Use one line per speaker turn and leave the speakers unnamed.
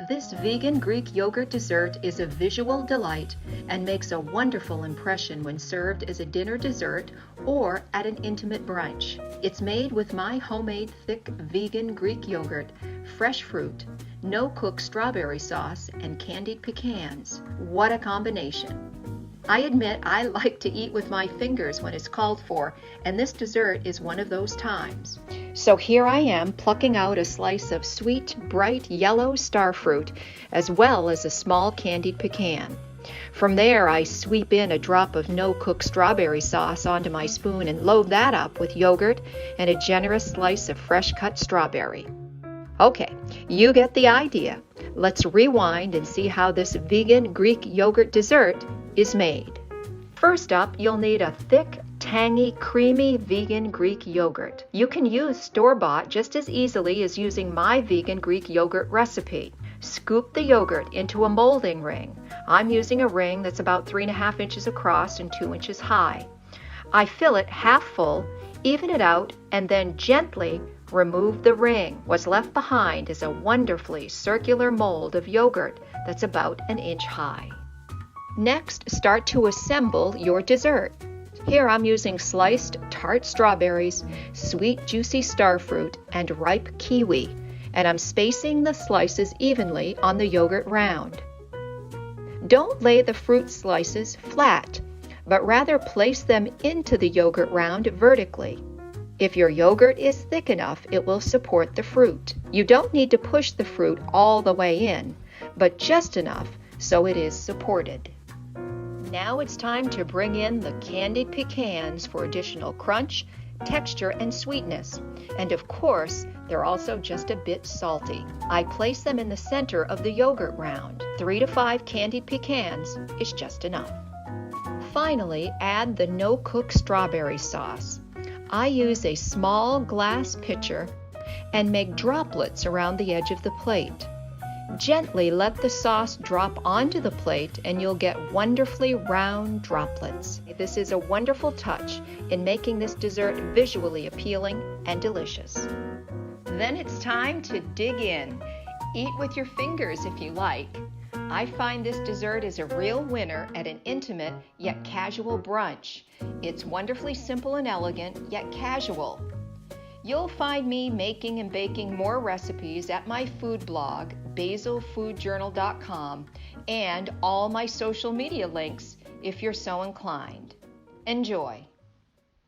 This vegan Greek yogurt dessert is a visual delight and makes a wonderful impression when served as a dinner dessert or at an intimate brunch. It's made with my homemade thick vegan Greek yogurt, fresh fruit, no-cook strawberry sauce, and candied pecans. What a combination! I admit I like to eat with my fingers when it's called for, and this dessert is one of those times. So here I am plucking out a slice of sweet, bright yellow star fruit, as well as a small candied pecan. From there, I sweep in a drop of no-cook strawberry sauce onto my spoon and load that up with yogurt and a generous slice of fresh-cut strawberry. Okay, you get the idea. Let's rewind and see how this vegan Greek yogurt dessert is made. First up, you'll need a thick, tangy, creamy vegan Greek yogurt. You can use store-bought just as easily as using my vegan Greek yogurt recipe. Scoop the yogurt into a molding ring. I'm using a ring that's about 3.5 inches across and 2 inches high. I fill it half full, even it out, and then gently remove the ring. What's left behind is a wonderfully circular mold of yogurt that's about 1 inch high. Next, start to assemble your dessert. Here I'm using sliced tart strawberries, sweet juicy star fruit, and ripe kiwi, and I'm spacing the slices evenly on the yogurt round. Don't lay the fruit slices flat, but rather place them into the yogurt round vertically. If your yogurt is thick enough, it will support the fruit. You don't need to push the fruit all the way in, but just enough so it is supported. Now it's time to bring in the candied pecans for additional crunch, texture, and sweetness. And of course, they're also just a bit salty. I place them in the center of the yogurt round. 3 to 5 candied pecans is just enough. Finally, add the no-cook strawberry sauce. I use a small glass pitcher and make droplets around the edge of the plate. Gently let the sauce drop onto the plate and you'll get wonderfully round droplets. This is a wonderful touch in making this dessert visually appealing and delicious. Then it's time to dig in. Eat with your fingers if you like. I find this dessert is a real winner at an intimate yet casual brunch. It's wonderfully simple and elegant yet casual. You'll find me making and baking more recipes at my food blog, basilfoodjournal.com, and all my social media links if you're so inclined. Enjoy!